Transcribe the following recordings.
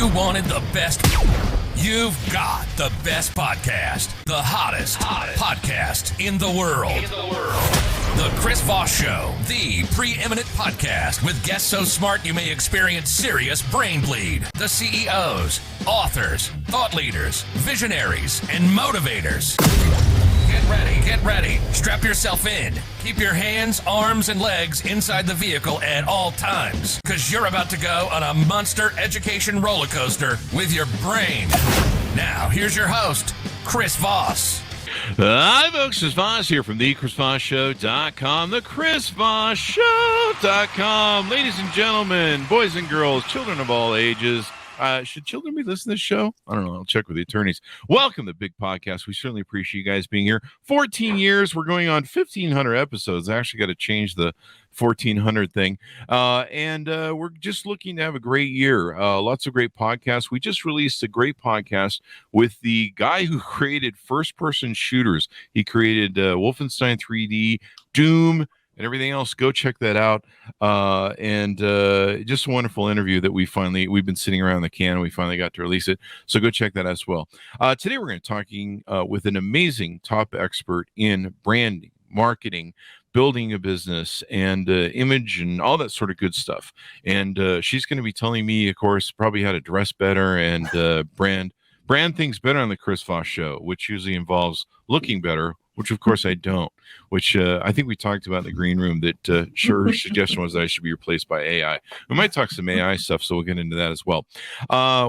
You wanted the best. You've got the best podcast. The hottest podcast in the world. The Chris Voss Show, the preeminent podcast with guests so smart you may experience serious brain bleed. The CEOs, authors, thought leaders, visionaries, and motivators. Get ready. Strap yourself in. Keep your hands, arms, and legs inside the vehicle at all times, because you're about to go on a monster education roller coaster with your brain. Now, here's your host, Chris Voss. Hi, folks. Chris Voss here from the ChrisVossShow.com, the ChrisVossShow.com. Ladies and gentlemen, boys and girls, children of all ages. Should children be listening to this show? I don't know. I'll check with the attorneys. Welcome to the big podcast. We certainly appreciate you guys being here. 14 years. We're going on 1,500 episodes. I actually got to change the 1,400 thing. And we're just looking to have a great year. Lots of great podcasts. We just released a great podcast with the guy who created first-person shooters. He created Wolfenstein 3D, Doom, and everything else. Go check that out. And just a wonderful interview that we've been sitting around the can and we finally got to release it. So go check that as well. Today we're going to be talking with an amazing top expert in branding, marketing, building a business, and image and all that sort of good stuff. And she's going to be telling me, of course, probably how to dress better and brand things better on the Chris Voss Show, which usually involves looking better, which of course I don't, which I think we talked about in the green room that her suggestion was that I should be replaced by AI. We might talk some AI stuff, so we'll get into that as well.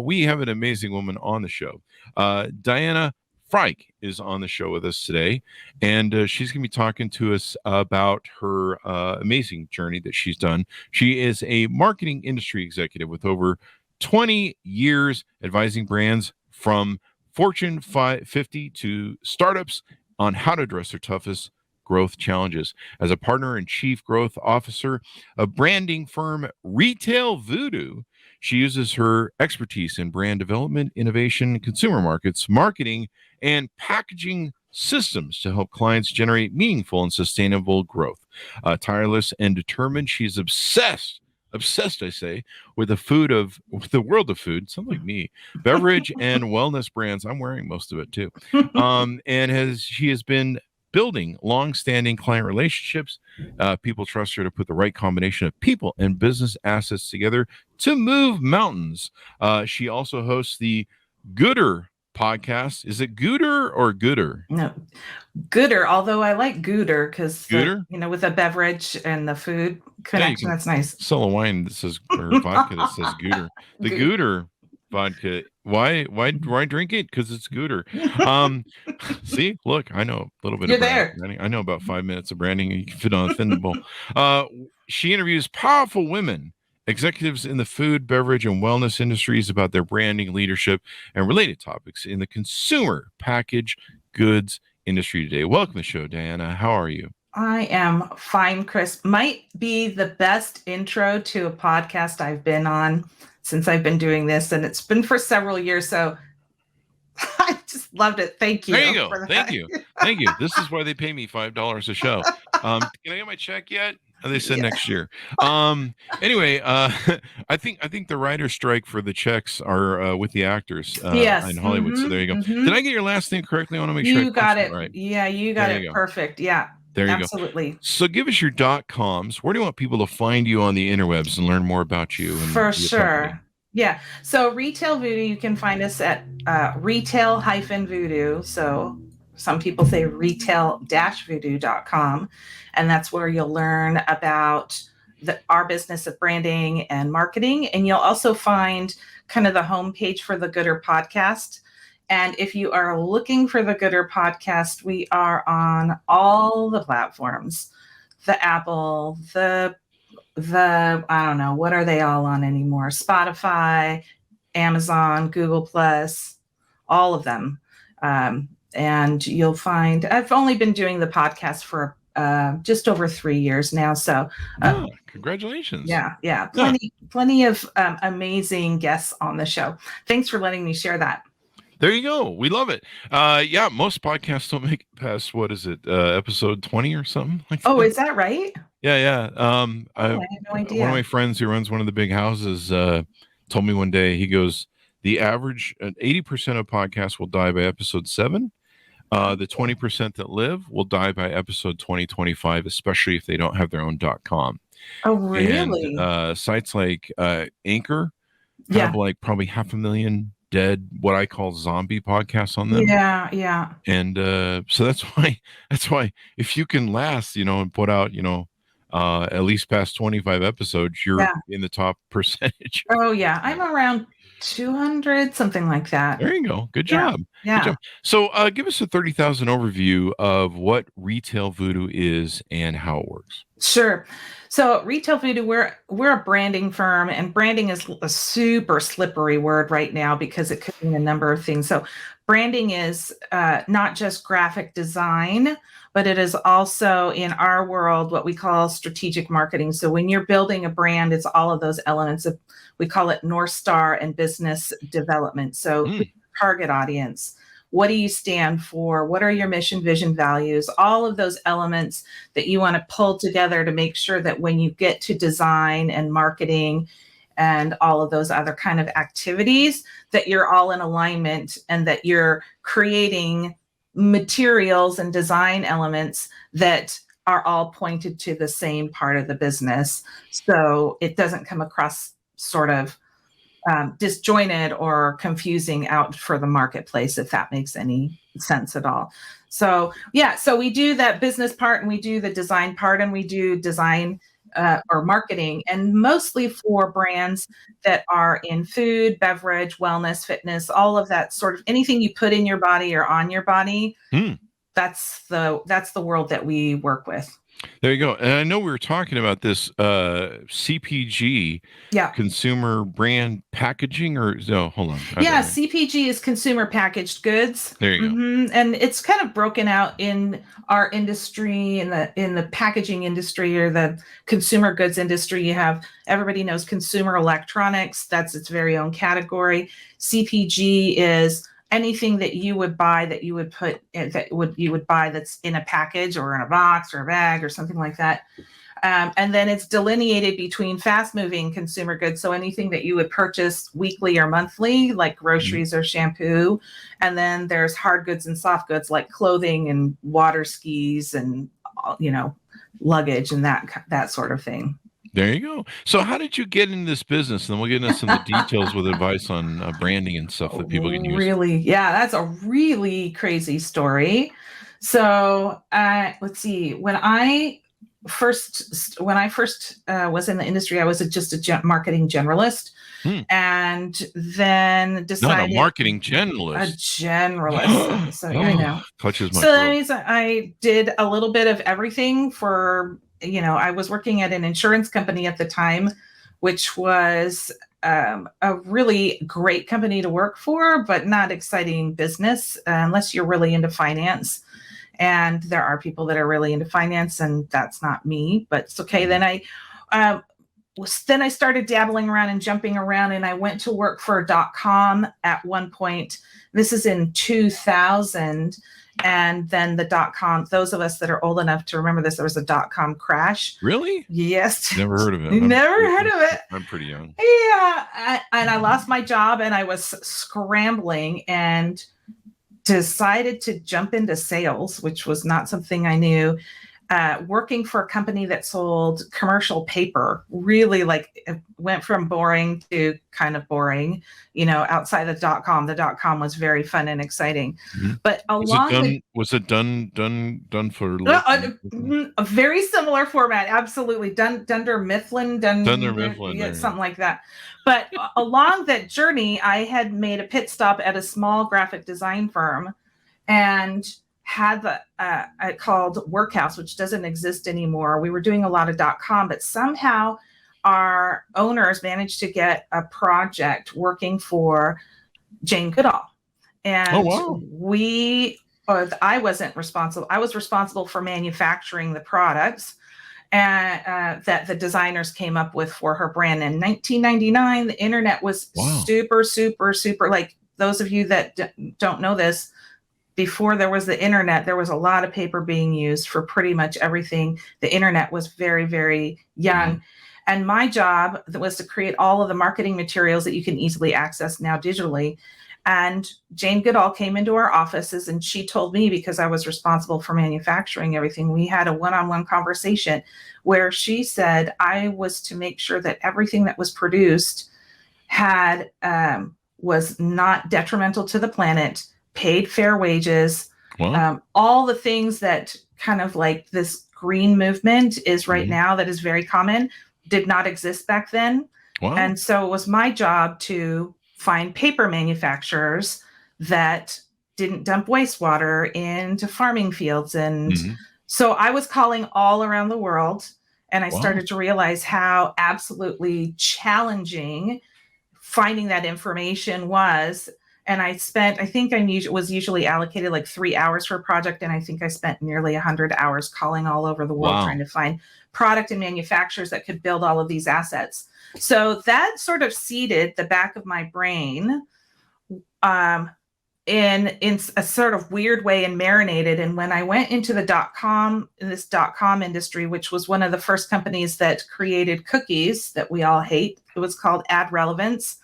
We have an amazing woman on the show. Diana Fryc is on the show with us today, and she's going to be talking to us about her amazing journey that she's done. She is a marketing industry executive with over 20 years advising brands from Fortune 50 to startups on how to address their toughest growth challenges. As a partner and chief growth officer of branding firm Retail Voodoo, she uses her expertise in brand development, innovation, consumer markets, marketing, and packaging systems to help clients generate meaningful and sustainable growth. Tireless and determined, she's obsessed, I say, with the world of food. Sounds like me. Beverage and wellness brands. I'm wearing most of it too. She has been building long-standing client relationships. People trust her to put the right combination of people and business assets together to move mountains. She also hosts the Gooder podcast. Is it Gooder or Gooder? No, Gooder. Although I like Gooder because with the beverage and the food connection, that's nice. Sell a wine that says or vodka that says Gooder. The Gooder vodka. Why drink it? Because it's Gooder. See, look, I know a little bit. You're about there. Branding. I know about 5 minutes of branding. You can fit on a thin bowl. She interviews powerful women, executives in the food, beverage, and wellness industries about their branding, leadership, and related topics in the consumer packaged goods industry today. Welcome to the show, Diana. How are you? I am fine, Chris. Might be the best intro to a podcast I've been on since I've been doing this, and it's been for several years, so I just loved it. Thank you. There you go. Thank you. This is why they pay me $5 a show. Can I get my check yet? They said next year. Anyway, I think the writer's strike for the checks are with the actors in Hollywood. So there you go. Did I get your last name correctly? I want to make sure you got it right. Yeah, you got it perfect. Yeah. There you Absolutely. go. So give us your .coms. Where do you want people to find you on the interwebs and learn more about you? For sure. Company? Yeah. So Retail Voodoo, you can find us at retail-voodoo. So some people say retail-voodoo.com. And that's where you'll learn about our business of branding and marketing. And you'll also find kind of the homepage for the Gooder podcast. And if you are looking for the Gooder podcast, we are on all the platforms, the Apple, the I don't know, what are they all on anymore? Spotify, Amazon, Google Plus, all of them. And you'll find, I've only been doing the podcast for just over 3 years now. So congratulations. Yeah. Plenty of amazing guests on the show. Thanks for letting me share that. There you go. We love it. Most podcasts don't make it past, what is it, episode 20 or something like that? Oh, is that right? Yeah. I had no idea. One of my friends who runs one of the big houses told me one day, he goes, the average 80% of podcasts will die by episode 7. The 20% that live will die by episode 2025, especially if they don't have their own .com. Oh, really? And sites like Anchor Yeah. have like probably 500,000 dead, what I call zombie podcasts on them. Yeah. Yeah. And so that's why if you can last, and put out, at least past 25 episodes, you're in the top percentage. Oh, yeah. I'm around 200, something like that. There you go. Good job. Yeah. Good job. So give us a 30,000 overview of what Retail Voodoo is and how it works. Sure. So Retail Voodoo, we're a branding firm, and branding is a super slippery word right now because it could mean a number of things. So branding is not just graphic design, but it is also, in our world, what we call strategic marketing. So when you're building a brand, it's all of those elements of, we call it North Star and business development. So target audience, what do you stand for? What are your mission, vision, values? All of those elements that you want to pull together to make sure that when you get to design and marketing and all of those other kind of activities, that you're all in alignment and that you're creating materials and design elements that are all pointed to the same part of the business. So it doesn't come across sort of disjointed or confusing out for the marketplace, if that makes any sense at all. So so we do that business part, and we do the design part, and we do design or marketing, and mostly for brands that are in food, beverage, wellness, fitness, all of that sort of anything you put in your body or on your body. That's the world that we work with. There you go. And I know we were talking about this CPG, consumer brand packaging, or no, hold on. CPG is consumer packaged goods. There you go. And it's kind of broken out in our industry, in the packaging industry or the consumer goods industry. You have, everybody knows consumer electronics. That's its very own category. CPG is anything that you would buy that you would put you would buy that's in a package or in a box or a bag or something like that. And then it's delineated between fast moving consumer goods. So anything that you would purchase weekly or monthly, like groceries or shampoo. And then there's hard goods and soft goods like clothing and water skis and, luggage and that sort of thing. There you go. So how did you get into this business? And then we'll get into some of the details with advice on branding and stuff that people can use. Really? Yeah, that's a really crazy story. So let's see. When I first was in the industry, I was just a marketing generalist. And then decided... Not a marketing generalist. A generalist. So I know. Clutches my throat. that means I did a little bit of everything for... I was working at an insurance company at the time, which was a really great company to work for, but not exciting business unless you're really into finance. And there are people that are really into finance, and that's not me, but it's okay. Then I started dabbling around and jumping around, and I went to work for .com at one point. This is in 2000. And then the .com, those of us that are old enough to remember this, there was a .com crash. Really? Yes. Never heard of it. Never heard of it. I'm pretty young. Yeah. And I lost my job, and I was scrambling and decided to jump into sales, which was not something I knew. Working for a company that sold commercial paper, really it went from boring to kind of boring, outside the .com. The .com was very fun and exciting. But was it done for a very similar format? Absolutely. Dunder Mifflin, something like that. But along that journey, I had made a pit stop at a small graphic design firm and had called Workhouse, which doesn't exist anymore. We were doing a lot of .com, but somehow our owners managed to get a project working for Jane Goodall. And I wasn't responsible. I was responsible for manufacturing the products that the designers came up with for her brand. In 1999, the internet was super, super, super, like those of you that don't know this, before there was the internet, there was a lot of paper being used for pretty much everything. The internet was very, very young. And my job was to create all of the marketing materials that you can easily access now digitally. And Jane Goodall came into our offices and she told me, because I was responsible for manufacturing everything, we had a one-on-one conversation where she said I was to make sure that everything that was produced had was not detrimental to the planet, paid fair wages, all the things that kind of like this green movement is right now that is very common, did not exist back then. Wow. And so it was my job to find paper manufacturers that didn't dump wastewater into farming fields. And so I was calling all around the world, and I started to realize how absolutely challenging finding that information was. And I think I was usually allocated like 3 hours for a project. And I think I spent nearly 100 hours calling all over the world trying to find product and manufacturers that could build all of these assets. So that sort of seeded the back of my brain in a sort of weird way and marinated. And when I went into the .com industry, which was one of the first companies that created cookies that we all hate, it was called Ad Relevance.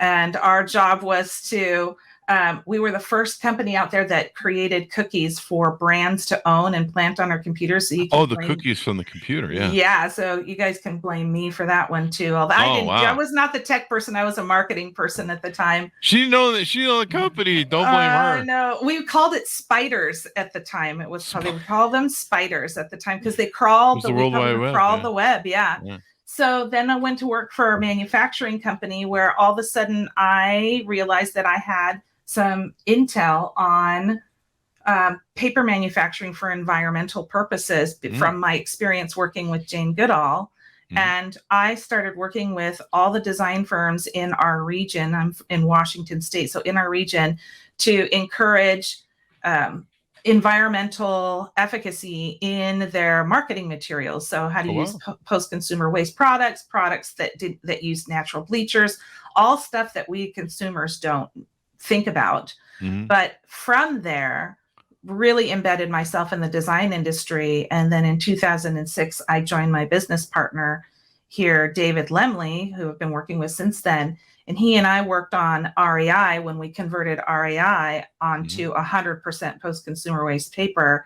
And our job was to, we were the first company out there that created cookies for brands to own and plant on our computers. So you can cookies from the computer. Yeah. Yeah. So you guys can blame me for that one too. Although I was not the tech person. I was a marketing person at the time. She didn't know that she owned the company. Don't blame her. No, we called it spiders at the time. It was they would call them spiders at the time because they crawled the World Wide Web. Crawled the web. Yeah. So then I went to work for a manufacturing company where all of a sudden I realized that I had some intel on paper manufacturing for environmental purposes from my experience working with Jane Goodall. And I started working with all the design firms in our region. I'm in Washington State. So in our region to encourage environmental efficacy in their marketing materials. So how to use post-consumer waste products that use natural bleachers, all stuff that we consumers don't think about. But from there, really embedded myself in the design industry. And then in 2006, I joined my business partner here, David Lemley, who I've been working with since then. And he and I worked on REI when we converted REI onto 100% post-consumer waste paper.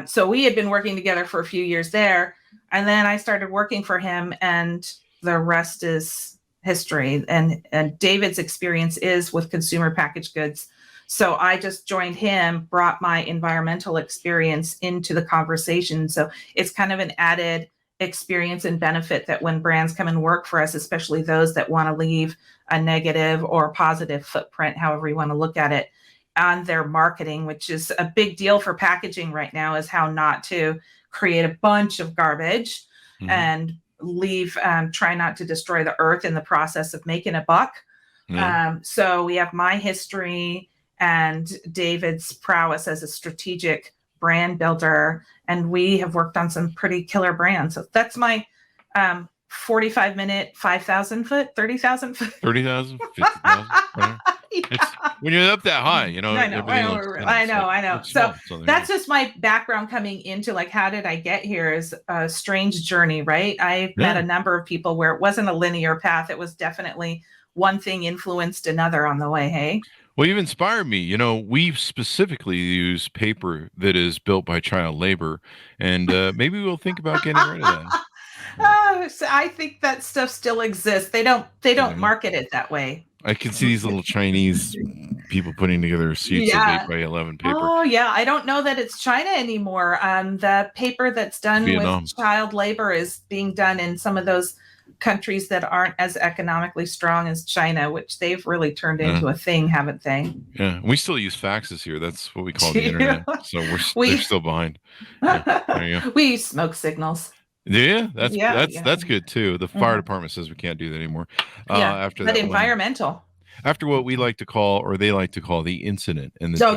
So we had been working together for a few years there. And then I started working for him, and the rest is history. And David's experience is with consumer packaged goods. So I just joined him, brought my environmental experience into the conversation. So it's kind of an added experience and benefit that when brands come and work for us, especially those that want to leave a negative or positive footprint, however you want to look at it, on their marketing, which is a big deal for packaging right now, is how not to create a bunch of garbage and leave, try not to destroy the earth in the process of making a buck. So we have my history and David's prowess as a strategic brand builder, and we have worked on some pretty killer brands. So that's my 45-minute, 5,000 foot, 30,000 foot, 30,000, 50,000. When you're up that high, you know. I know. So that's just my background coming into like, how did I get here? Is a strange journey, right? I met a number of people where it wasn't a linear path. It was definitely one thing influenced another on the way. Hey. Well, you've inspired me. You know, we specifically use paper that is built by child labor, and maybe we'll think about getting rid of that. So I think that stuff still exists. They don't market it that way. I can see these little Chinese people putting together sheets of 8x11 paper. Oh yeah, I don't know that it's China anymore. The paper that's done with child labor is being done in some of those countries that aren't as economically strong as China, which they've really turned into a thing, haven't they? Yeah, we still use faxes here. That's what we call the internet. So they're still behind. Yeah, there you go. We use smoke signals. Yeah, that's good too. The fire department says we can't do that anymore. After that, environmental. After what we like to call, or they like to call, the incident, and the judge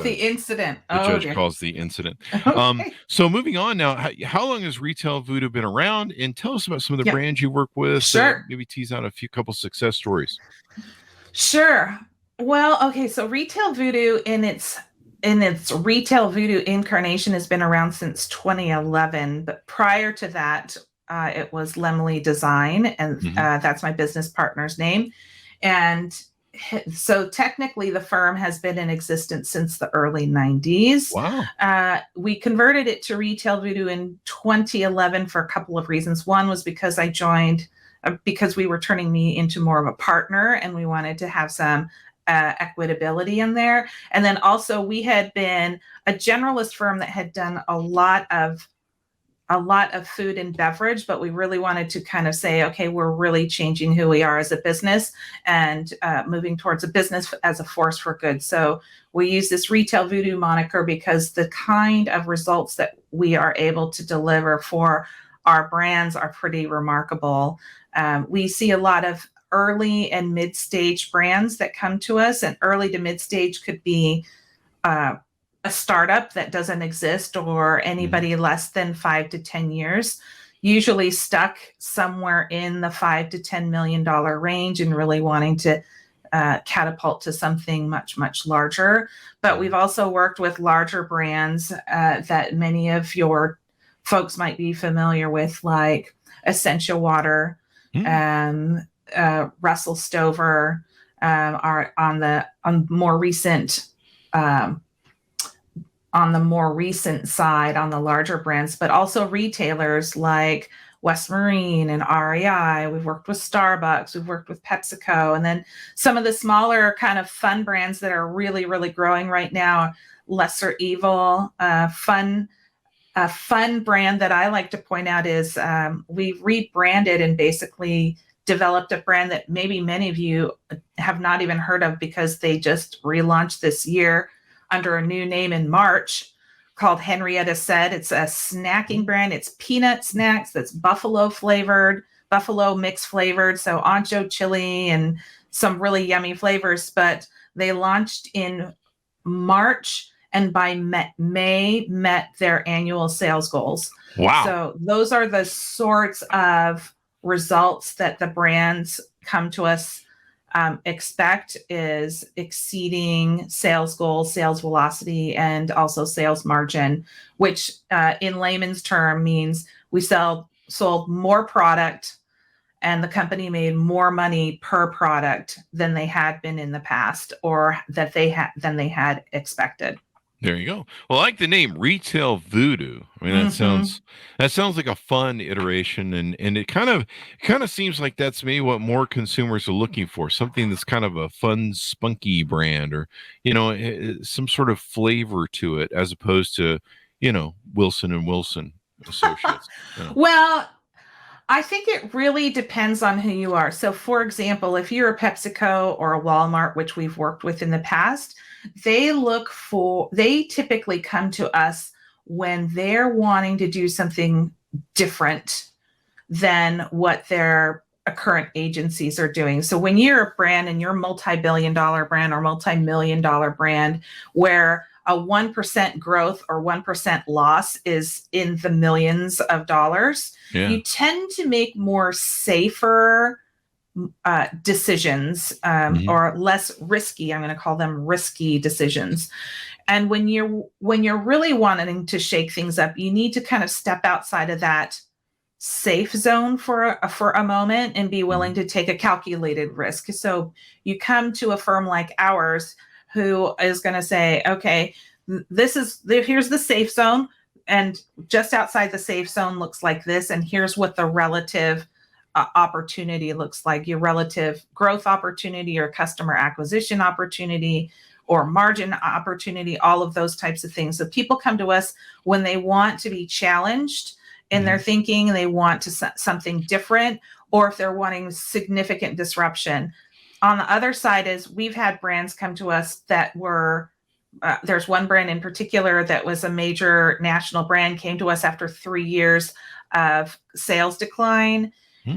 calls the incident. Okay. So moving on now, how long has Retail Voodoo been around? And tell us about some of the brands you work with. Sure. Maybe tease out a couple success stories. Sure. Well, okay. So Retail Voodoo in its Retail Voodoo incarnation has been around since 2011. But prior to that, it was Lemley Design, and that's my business partner's name. And so technically the firm has been in existence since the early 90s. Wow. We converted it to Retail Voodoo in 2011 for a couple of reasons. One was because I joined because we were turning me into more of a partner, and we wanted to have some equitability in there. And then also we had been a generalist firm that had done a lot of food and beverage, but we really wanted to kind of say, okay, we're really changing who we are as a business and moving towards a business as a force for good. So we use this Retail Voodoo moniker because the kind of results that we are able to deliver for our brands are pretty remarkable. We see a lot of early and mid-stage brands that come to us, and early to mid-stage could be a startup that doesn't exist or anybody less than 5 to 10 years, usually stuck somewhere in the $5 to $10 million range and really wanting to catapult to something much, much larger. But we've also worked with larger brands that many of your folks might be familiar with, like Essentia Water, Russell Stover, are on the more recent side, on the larger brands, but also retailers like West Marine and REI. We've worked with Starbucks, we've worked with PepsiCo, and then some of the smaller kind of fun brands that are really, really growing right now. Lesser Evil, a fun brand that I like to point out is we've rebranded and basically developed a brand that maybe many of you have not even heard of because they just relaunched this year under a new name in March, called Henrietta Said. It's a snacking brand. It's peanut snacks that's buffalo mix flavored. So ancho chili and some really yummy flavors. But they launched in March and by May met their annual sales goals. Wow. So those are the sorts of results that the brands come to us expect, is exceeding sales goals, sales velocity, and also sales margin, which in layman's term means we sold more product and the company made more money per product than they had been in the past, or than they had expected. There you go. Well, I like the name Retail Voodoo. I mean, that sounds like a fun iteration, and it kind of seems like that's maybe what more consumers are looking for. Something that's kind of a fun, spunky brand, or some sort of flavor to it, as opposed to Wilson and Wilson Associates. Well, I think it really depends on who you are. So, for example, if you're a PepsiCo or a Walmart, which we've worked with in the past, they typically come to us when they're wanting to do something different than what their current agencies are doing. So when you're a brand and you're a multi-billion-dollar brand or multi-million-dollar brand where a 1% growth or 1% loss is in the millions of dollars, you tend to make more safer decisions, or less risky. I'm going to call them risky decisions. And when you're really wanting to shake things up, you need to kind of step outside of that safe zone for a moment and be willing to take a calculated risk. So you come to a firm like ours who is going to say, okay, here's the safe zone, and just outside the safe zone looks like this, and here's what the relative opportunity looks like, your relative growth opportunity or customer acquisition opportunity or margin opportunity, all of those types of things. So people come to us when they want to be challenged in their thinking, they want something different, or if they're wanting significant disruption. On the other side is we've had brands come to us that were, there's one brand in particular that was a major national brand, came to us after 3 years of sales decline.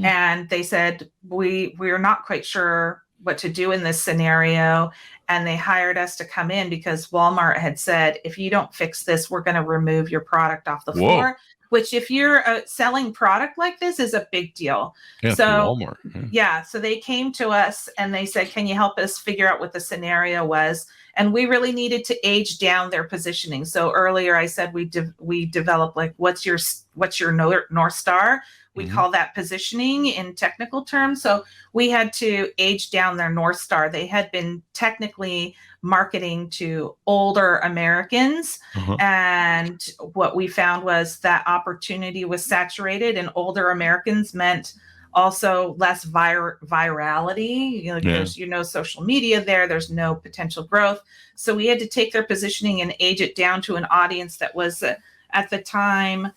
And they said, we're not quite sure what to do in this scenario. And they hired us to come in because Walmart had said, if you don't fix this, we're going to remove your product off the floor, which if you're selling product like this is a big deal. Yeah, so Walmart. So they came to us and they said, can you help us figure out what the scenario was? And we really needed to age down their positioning. So earlier I said we developed, like, what's your North Star? We call that positioning in technical terms. So we had to age down their North Star. They had been technically marketing to older Americans. And what we found was that opportunity was saturated, and older Americans meant also less virality. There's, social media there's no potential growth. So we had to take their positioning and age it down to an audience that was at the time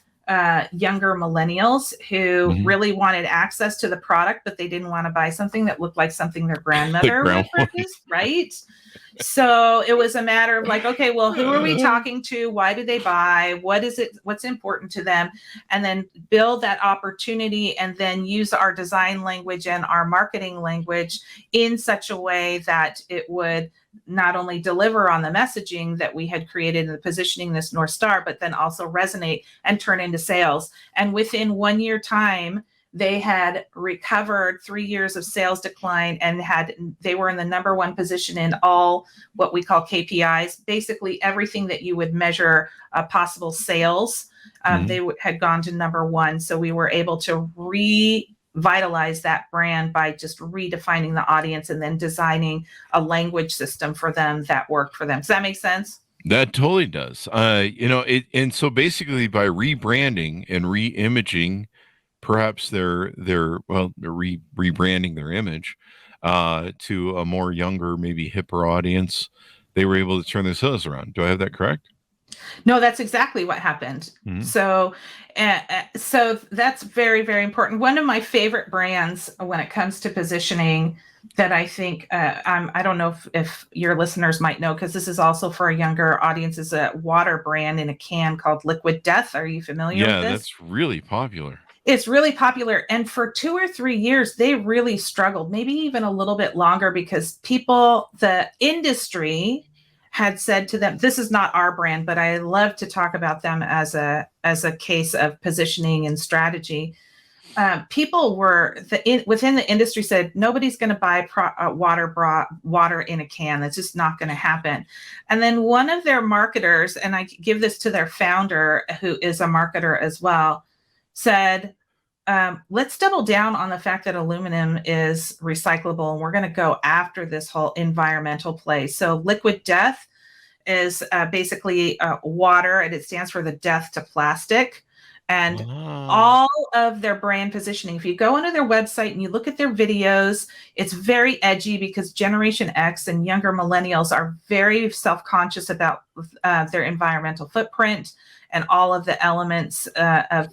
younger millennials who really wanted access to the product, but they didn't want to buy something that looked like something their grandmother would purchase, right? So it was a matter of like, okay, well, who are we talking to? Why do they buy? What is it? What's important to them? And then build that opportunity, and then use our design language and our marketing language in such a way that it would not only deliver on the messaging that we had created in the positioning, this North Star, but then also resonate and turn into sales. And within 1 year time, they had recovered 3 years of sales decline, and they were in the number one position in all what we call KPIs, basically everything that you would measure possible sales. They had gone to number one. So we were able to revitalize that brand by just redefining the audience and then designing a language system for them that worked for them. Does that make sense? That totally does. And so basically by rebranding and re-imaging, perhaps they're rebranding their image to a more younger, maybe hipper audience, they were able to turn their sales around. Do I have that correct? No, that's exactly what happened. So that's very, very important. One of my favorite brands when it comes to positioning that I think, I don't know if your listeners might know, because this is also for a younger audience, is a water brand in a can called Liquid Death. Are you familiar with this? Yeah, that's really popular. It's really popular. And for 2 or 3 years, they really struggled, maybe even a little bit longer, because the industry had said to them, this is not our brand, but I love to talk about them as a case of positioning and strategy. People within the industry said, nobody's going to buy water in a can. That's just not going to happen. And then one of their marketers, and I give this to their founder, who is a marketer as well, said, let's double down on the fact that aluminum is recyclable, and we're going to go after this whole environmental play. So Liquid Death is basically water, and it stands for the death to plastic. And all of their brand positioning, if you go onto their website and you look at their videos, it's very edgy, because Generation X and younger millennials are very self-conscious about their environmental footprint and all of the elements of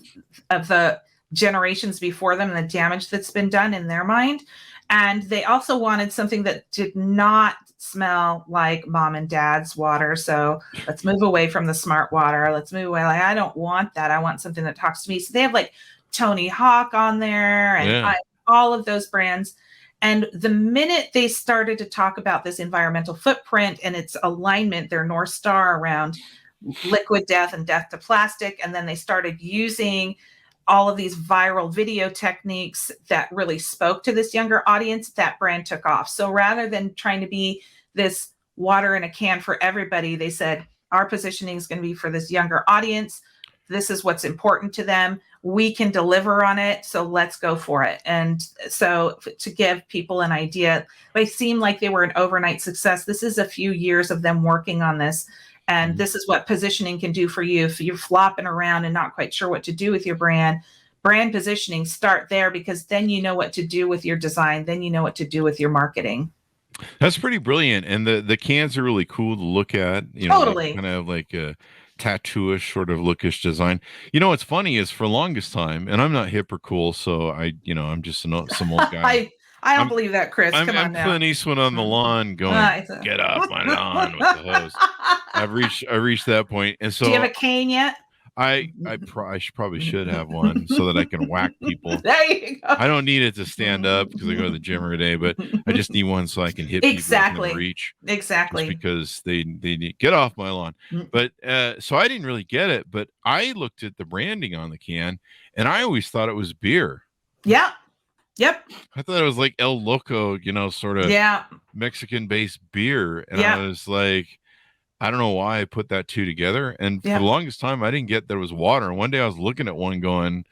the generations before them and the damage that's been done in their mind. And they also wanted something that did not smell like mom and dad's water. So let's move away from the smart water. Let's move away. Like, I don't want that. I want something that talks to me. So they have like Tony Hawk on there and all of those brands. And the minute they started to talk about this environmental footprint and its alignment, their North Star around Liquid Death and death to plastic, and then they started using all of these viral video techniques that really spoke to this younger audience, that brand took off. So rather than trying to be this water in a can for everybody, they said, our positioning is going to be for this younger audience. This is what's important to them. We can deliver on it. So let's go for it. And so to give people an idea, they seem like they were an overnight success. This is a few years of them working on this. And this is what positioning can do for you. If you're flopping around and not quite sure what to do with your brand positioning, start there, because then you know what to do with your design. Then you know what to do with your marketing. That's pretty brilliant. And the cans are really cool to look at. Totally. Kind of like a tattooish sort of lookish design. What's funny is for longest time, and I'm not hip or cool, so I'm just some old guy. I don't believe that, Chris. Come on I'm now. Clint Eastwood on the lawn going, get off my lawn with the hose. I've reached that point. And so, do you have a cane yet? I probably should have one so that I can whack people. There you go. I don't need it to stand up because I go to the gym every day, but I just need one so I can hit people within reach. Exactly. Just because they need get off my lawn. But so I didn't really get it, but I looked at the branding on the can and I always thought it was beer. Yeah. Yep. I thought it was like El Loco, sort of Mexican-based beer. And I was like, I don't know why I put that two together. And for the longest time, I didn't get that it was water. And one day I was looking at one going,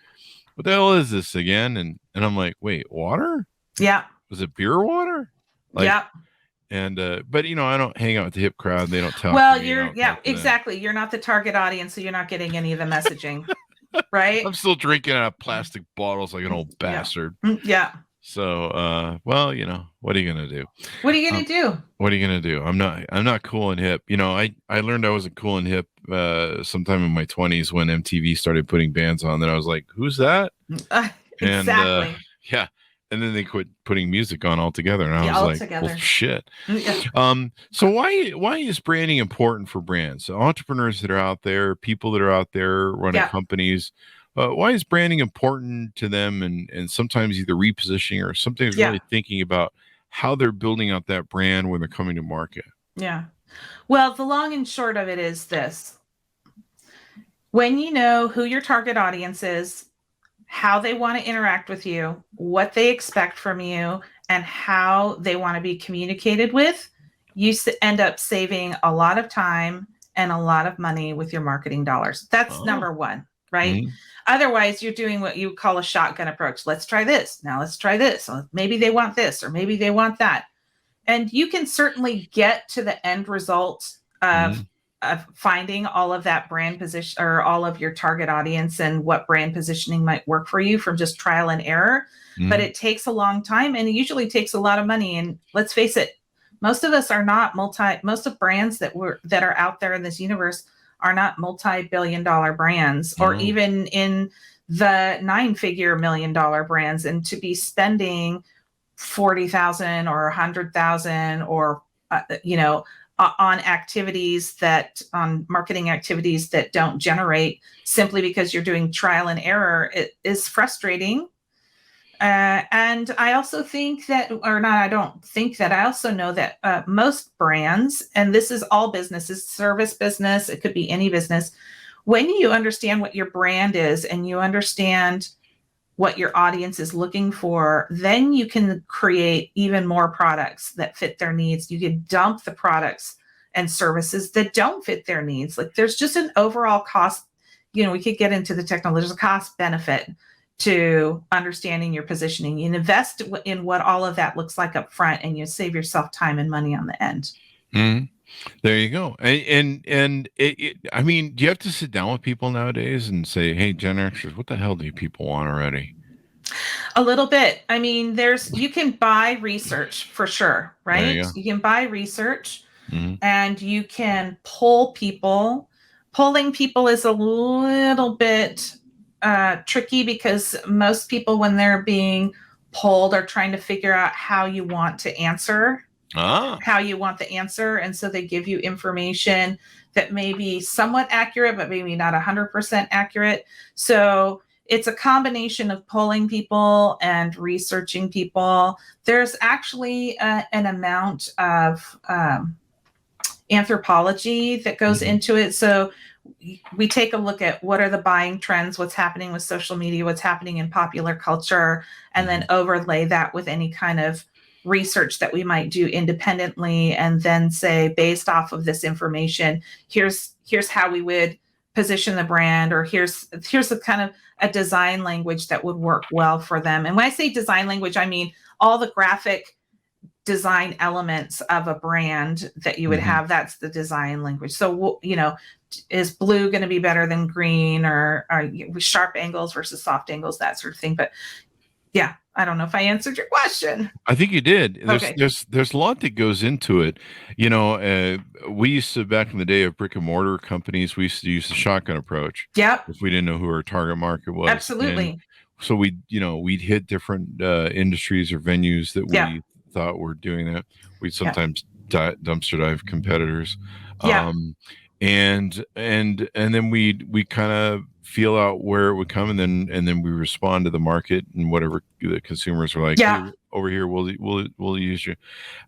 what the hell is this again? And I'm like, wait, water? Yeah. Was it beer water? Like, yeah. and but I don't hang out with the hip crowd. They don't talk. Well, to me, you're exactly. You're not the target audience, so you're not getting any of the messaging, right? I'm still drinking out of plastic bottles like an old bastard. Yeah. So, well, what are you gonna do? What are you gonna do? What are you gonna do? I'm not cool and hip. I learned I wasn't cool and hip sometime in my 20s when MTV started putting bands on. Then I was like, who's that? Exactly. And yeah. And then they quit putting music on altogether, and I was like, "Well, shit." Yeah. So why is branding important for brands? So entrepreneurs that are out there, people that are out there running companies, why is branding important to them? And sometimes either repositioning or sometimes really thinking about how they're building out that brand when they're coming to market. Yeah. Well, the long and short of it is this: when you know who your target audience is, how they want to interact with you, what they expect from you, and how they want to be communicated with, you end up saving a lot of time and a lot of money with your marketing dollars. That's number one, right? Mm-hmm. Otherwise, you're doing what you call a shotgun approach. Let's try this. Now let's try this. So maybe they want this, or maybe they want that. And you can certainly get to the end result of finding all of that brand position or all of your target audience and what brand positioning might work for you from just trial and error. But it takes a long time, and it usually takes a lot of money. And let's face it, most of us are not most of brands that are out there in this universe are not multi-billion-dollar brands, or even in the 9-figure million-dollar brands. And to be spending $40,000 or $100,000 or on marketing activities that don't generate, simply because you're doing trial and error, it is frustrating. And I also think that, I also know that most brands, and this is all businesses, service business, it could be any business, when you understand what your brand is and you understand what your audience is looking for, then you can create even more products that fit their needs. You can dump the products and services that don't fit their needs. Like, there's just an overall cost, we could get into the technology, there's a cost benefit to understanding your positioning. You invest in what all of that looks like up front, and you save yourself time and money on the end. Mm-hmm. There you go. And I mean, do you have to sit down with people nowadays and say, hey, Gen Xers, what the hell do you people want already? A little bit. I mean, you can buy research for sure, right? You can buy research and you can poll people. Polling people is a little bit tricky, because most people, when they're being polled, are trying to figure out how you want to answer. How you want the answer. And so they give you information that may be somewhat accurate, but maybe not 100% accurate. So it's a combination of polling people and researching people. There's actually an amount of anthropology that goes into it. So we take a look at what are the buying trends, what's happening with social media, what's happening in popular culture, and then overlay that with any kind of research that we might do independently, and then say, based off of this information, here's how we would position the brand, or here's a kind of a design language that would work well for them. And when I say design language, I mean all the graphic design elements of a brand that you would have. That's the design language. So, is blue going to be better than green, or sharp angles versus soft angles, that sort of thing. But yeah, I don't know if I answered your question. I think you did. Okay. There's a lot that goes into it. We used to, back in the day of brick and mortar companies, we used to use the shotgun approach. Yep. If we didn't know who our target market was. Absolutely. And so we'd hit different industries or venues that we thought were doing that. We'd sometimes dumpster dive competitors. And then we kind of feel out where it would come, and then we respond to the market and whatever the consumers are like. Hey, over here, we'll use you.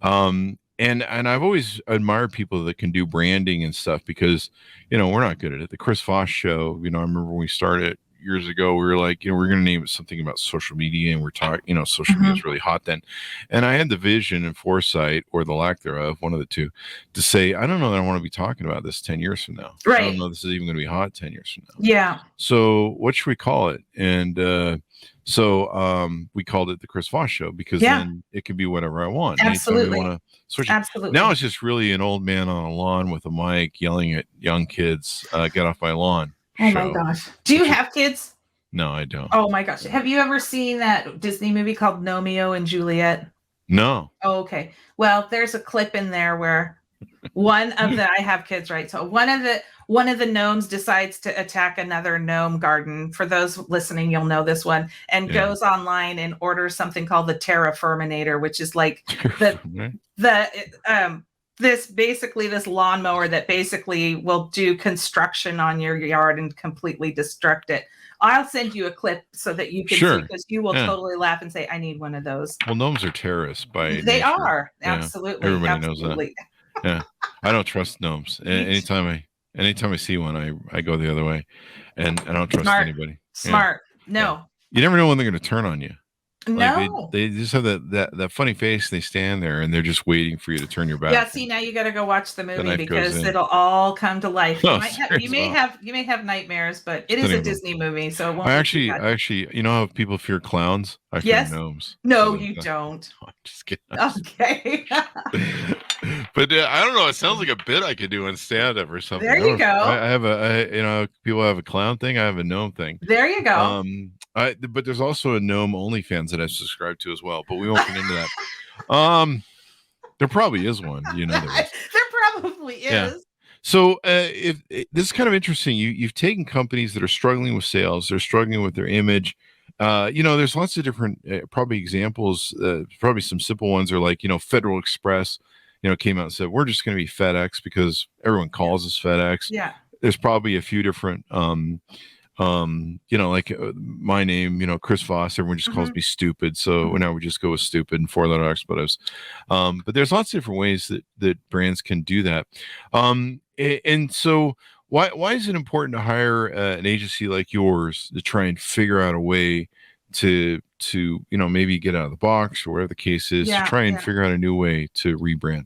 And I've always admired people that can do branding and stuff, because we're not good at it. The Chris Voss Show, I remember when we started, years ago, we were like, we're going to name it something about social media, and we're talking, social media is really hot then. And I had the vision and foresight, or the lack thereof, one of the two, to say, I don't know that I want to be talking about this 10 years from now. Right. I don't know this is even going to be hot 10 years from now. Yeah. So what should we call it? And so we called it the Chris Voss Show, because then it can be whatever I want. Absolutely. Anytime I want to switch it. Absolutely. Now it's just really an old man on a lawn with a mic yelling at young kids, get off my lawn. Oh my gosh. Do you have kids? No, I don't. Oh my gosh. Have you ever seen that Disney movie called Romeo and Juliet? No. Oh, okay. Well, there's a clip in there where I have kids, right? So one of the gnomes decides to attack another gnome garden. For those listening, you'll know this one, and goes online and orders something called the Terraforminator, which is like this lawnmower that basically will do construction on your yard and completely destruct it. I'll send you a clip so that you can see, because you will totally laugh and say, I need one of those. Well, gnomes are terrorists by They nature. are. Absolutely. Everybody knows that. Yeah. I don't trust gnomes. Anytime I see one, I go the other way, and I don't trust anybody. Smart. No. You never know when they're going to turn on you. No. They just have that funny face. They stand there and they're just waiting for you to turn your back. Yeah, see, now you got to go watch the movie, because it'll all come to life. You may have nightmares, but it is a Disney movie, so it won't. I actually, how people fear clowns? I fear gnomes. No, you don't. Oh, I'm just kidding. Okay. But I don't know. It sounds like a bit I could do on stand-up or something. There you go. I have people have a clown thing. I have a gnome thing. There you go. But there's also a gnome OnlyFans that I subscribe to as well. But we won't get into that. There probably is one. There probably is. Yeah. So this is kind of interesting. You've taken companies that are struggling with sales. They're struggling with their image. There's lots of different probably examples. Probably some simple ones are like, Federal Express, came out and said, we're just going to be FedEx because everyone calls us FedEx. Yeah. There's probably a few different, like my name, Chris Voss, everyone just calls me stupid. So now we just go with stupid and 4-letter expletives. But there's lots of different ways that brands can do that. And so why is it important to hire an agency like yours to try and figure out a way to maybe get out of the box, or whatever the case is, to try and figure out a new way to rebrand?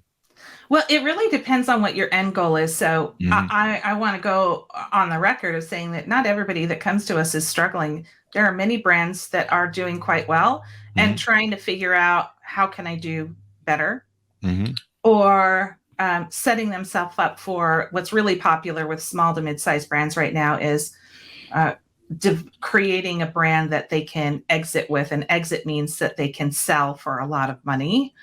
Well, it really depends on what your end goal is. So I want to go on the record of saying that not everybody that comes to us is struggling. There are many brands that are doing quite well and trying to figure out, how can I do better? Or setting themselves up for what's really popular with small to mid-sized brands right now is creating a brand that they can exit with. And exit means that they can sell for a lot of money.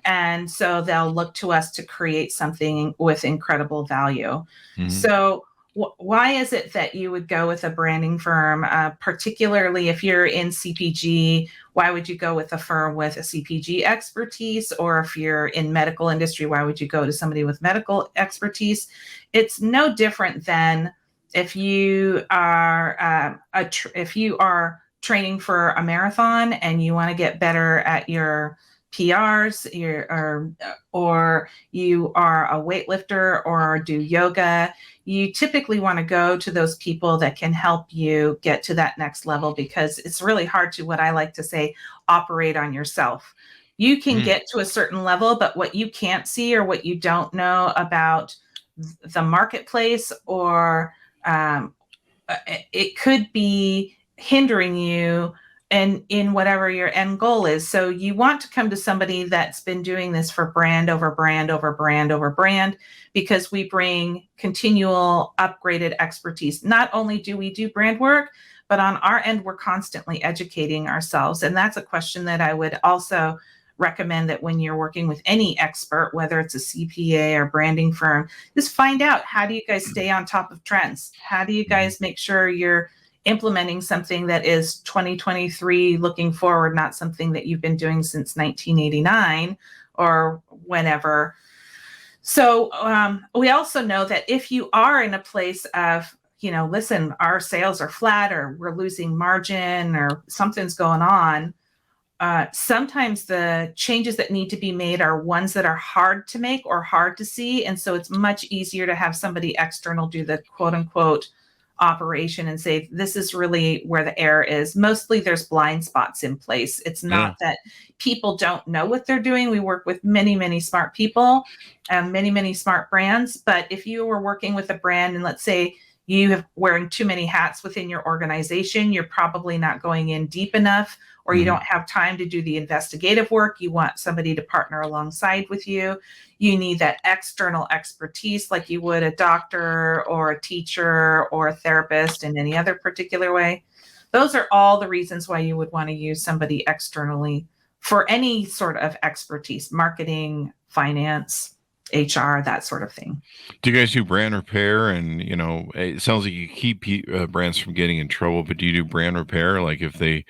And so they'll look to us to create something with incredible value. So why is it that you would go with a branding firm, particularly if you're in CPG? Why would you go with a firm with a CPG expertise? Or if you're in medical industry, why would you go to somebody with medical expertise? It's no different than if you are training for a marathon and you want to get better at your PRs, or you are a weightlifter or do yoga. You typically want to go to those people that can help you get to that next level, because it's really hard to, what I like to say, operate on yourself. You can get to a certain level, but what you can't see or what you don't know about the marketplace, or it could be hindering you and in whatever your end goal is. So you want to come to somebody that's been doing this for brand over brand over brand over brand, because we bring continual upgraded expertise. Not only do we do brand work, but on our end, we're constantly educating ourselves. And that's a question that I would also recommend, that when you're working with any expert, whether it's a CPA or branding firm, just find out, how do you guys stay on top of trends? How do you guys make sure you're implementing something that is 2023 looking forward, not something that you've been doing since 1989 or whenever. So we also know that if you are in a place of, listen, our sales are flat, or we're losing margin, or something's going on, sometimes the changes that need to be made are ones that are hard to make or hard to see. And so it's much easier to have somebody external do the quote unquote operation and say, this is really where the error is. Mostly there's blind spots in place. It's not that people don't know what they're doing. We work with many, many smart people and many, many smart brands. But if you were working with a brand and let's say you have wearing too many hats within your organization, you're probably not going in deep enough, or you don't have time to do the investigative work. You want somebody to partner alongside with you. You need that external expertise like you would a doctor or a teacher or a therapist in any other particular way. Those are all the reasons why you would want to use somebody externally for any sort of expertise, marketing, finance, HR, that sort of thing. Do you guys do brand repair? And, it sounds like you keep brands from getting in trouble, but do you do brand repair? Like if they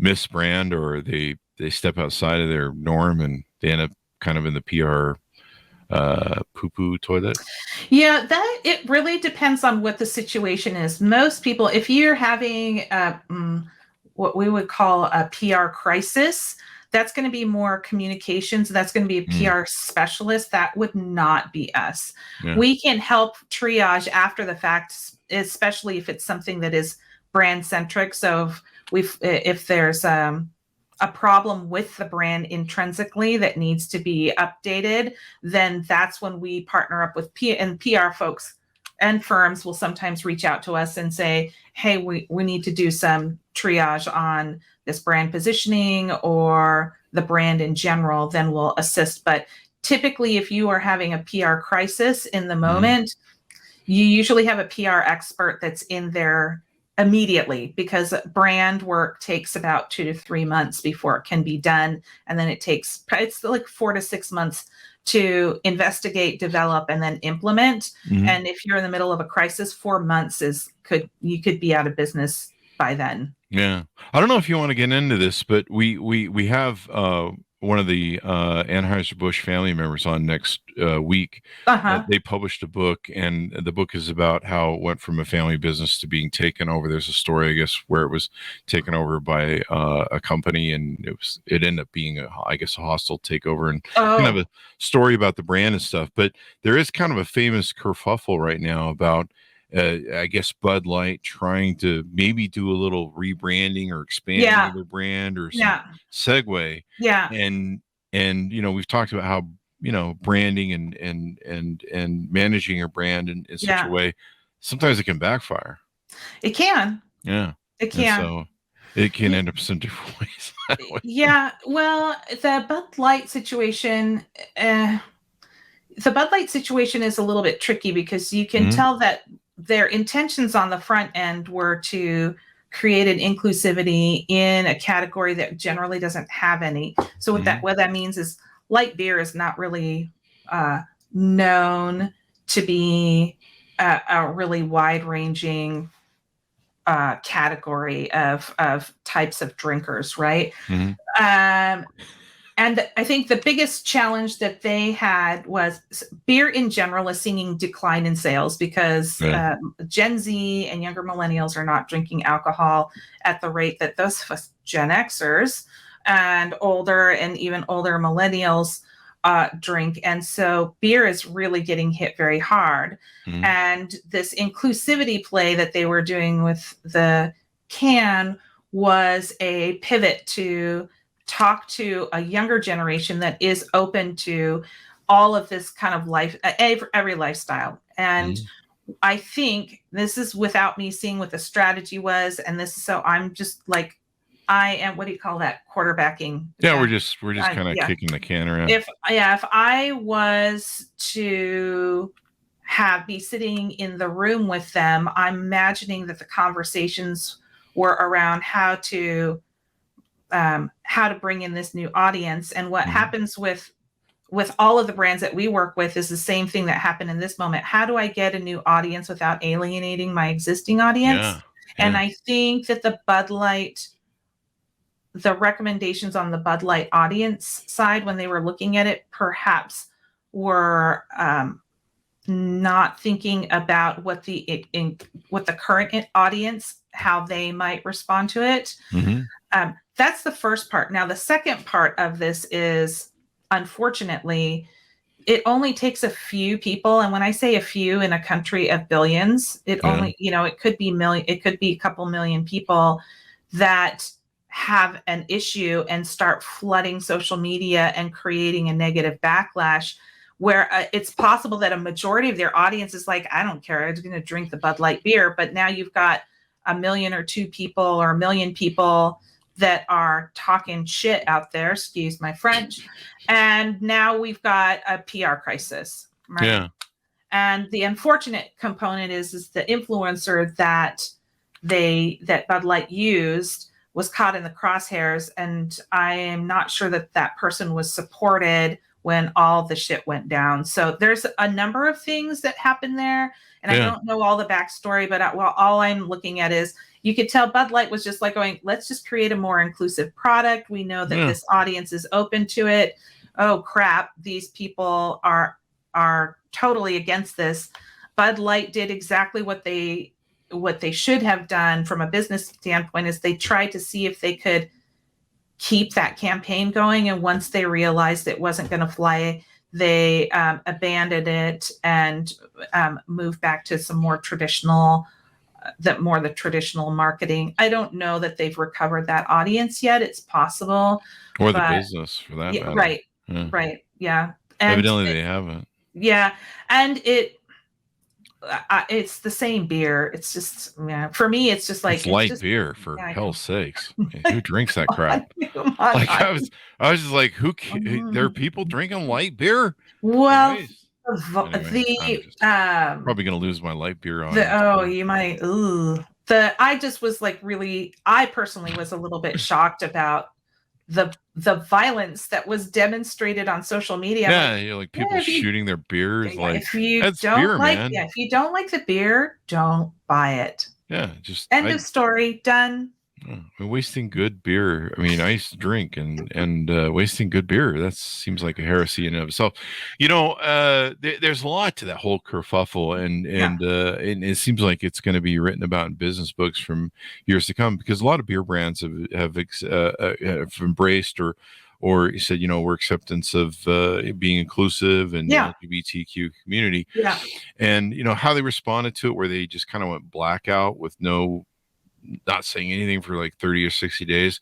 misbrand or they step outside of their norm and they end up kind of in the PR poo-poo toilet? Yeah, it really depends on what the situation is. Most people, if you're having what we would call a PR crisis, that's going to be more communications. That's going to be a PR specialist. That would not be us. Yeah. We can help triage after the fact, especially if it's something that is brand centric. So if there's a problem with the brand intrinsically that needs to be updated, then that's when we partner up with PR folks, and firms will sometimes reach out to us and say, hey, we need to do some triage on this brand positioning or the brand in general, then we'll assist. But typically, if you are having a PR crisis in the moment, you usually have a PR expert that's in there immediately, because brand work takes about 2 to 3 months before it can be done. And then it's like 4 to 6 months to investigate, develop, and then implement. And if you're in the middle of a crisis, 4 months you could be out of business by then. Yeah. I don't know if you want to get into this, but we have one of the Anheuser-Busch family members on next week. They published a book, and the book is about how it went from a family business to being taken over. There's a story, I guess, where it was taken over by a company, and it ended up being a hostile takeover, and kind of a story about the brand and stuff. But there is kind of a famous kerfuffle right now about I guess Bud Light trying to maybe do a little rebranding or expanding their brand or some segue. Yeah. And we've talked about how, branding and managing a brand in such a way, sometimes it can backfire. It can. Yeah. It can. And so it can end up some different ways. Yeah. Well, the Bud Light situation, is a little bit tricky because you can tell that their intentions on the front end were to create an inclusivity in a category that generally doesn't have any. So what that means is light beer is not really known to be a really wide-ranging category of types of drinkers, right? And I think the biggest challenge that they had was beer in general is seeing decline in sales because Gen Z and younger millennials are not drinking alcohol at the rate that those of us Gen Xers and older and even older millennials drink. And so beer is really getting hit very hard. And this inclusivity play that they were doing with the can was a pivot to talk to a younger generation that is open to all of this kind of life, every lifestyle. And I think this is without me seeing what the strategy was. And this is so I'm just like, I am, what do you call that? Quarterbacking. Yeah, we're just kind of kicking the can around. If I was to be sitting in the room with them, I'm imagining that the conversations were around how to bring in this new audience. And what happens with all of the brands that we work with is the same thing that happened in this moment. How do I get a new audience without alienating my existing audience? Yeah. And I think that the recommendations on the Bud Light audience side, when they were looking at it, perhaps were not thinking about what the current audience, how they might respond to it. That's the first part. Now, the second part of this is, unfortunately, it only takes a few people, and when I say a few in a country of billions, it only, it could be a couple million people that have an issue and start flooding social media and creating a negative backlash, where it's possible that a majority of their audience is like, I don't care, I'm going to drink the Bud Light beer. But now you've got a million or two people or a million people that are talking shit out there, excuse my French. And now we've got a PR crisis, right? Yeah. And the unfortunate component is the influencer that Bud Light used was caught in the crosshairs. And I am not sure that person was supported when all the shit went down. So there's a number of things that happened there. And I don't know all the backstory, but all I'm looking at is, you could tell Bud Light was just like going, let's just create a more inclusive product. We know that this audience is open to it. Oh crap, these people are totally against this. Bud Light did exactly what they should have done from a business standpoint, is they tried to see if they could keep that campaign going. And once they realized it wasn't going to fly, they abandoned it and moved back to some more traditional marketing. I don't know that they've recovered that audience yet. It's possible. Or the business for that matter. Right. Yeah. Right. Yeah. And evidently they haven't. Yeah. And it's the same beer. It's just, for me, it's just like, it's light beer, for hell's sakes. Who drinks that crap? Like I was just like, there are people drinking light beer? Well, anyway, probably gonna lose my light beer on. You might. I just was like, really, I personally was a little bit shocked about the violence that was demonstrated on social media. Yeah, you're like people shooting their beers. Like, if you that's don't beer, like, man. if you don't like the beer, don't buy it. Yeah, just end of story. Done. Wasting good beer. I mean, I used to drink, and wasting good beer, that seems like a heresy in and of itself. There's a lot to that whole kerfuffle, and it seems like it's going to be written about in business books from years to come, because a lot of beer brands have embraced or you said, we're acceptance of being inclusive and the LGBTQ community. Yeah. And how they responded to it, where they just kind of went blackout with not saying anything for like 30 or 60 days.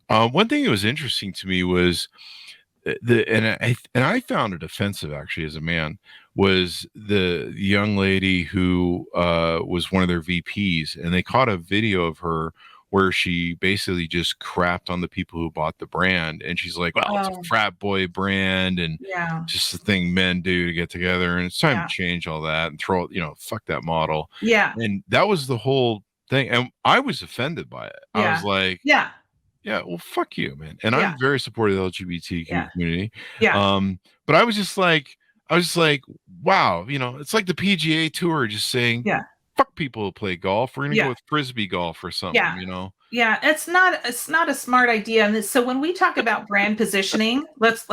One thing that was interesting to me was I found it offensive, actually, as a man, was the young lady who was one of their VPs, and they caught a video of her where she basically just crapped on the people who bought the brand. And she's like, well, it's a frat boy brand, and just the thing men do to get together. And it's time to change all that and throw, fuck that model. Yeah. And that was the whole thing. And I was offended by it. I was like, yeah, well, fuck you, man. And I'm very supportive of the LGBTQ community. Yeah. But I was just like, wow, it's like the PGA Tour just saying, fuck people who play golf. We're gonna go with frisbee golf or something. Yeah, it's not a smart idea. And so when we talk about brand positioning, let's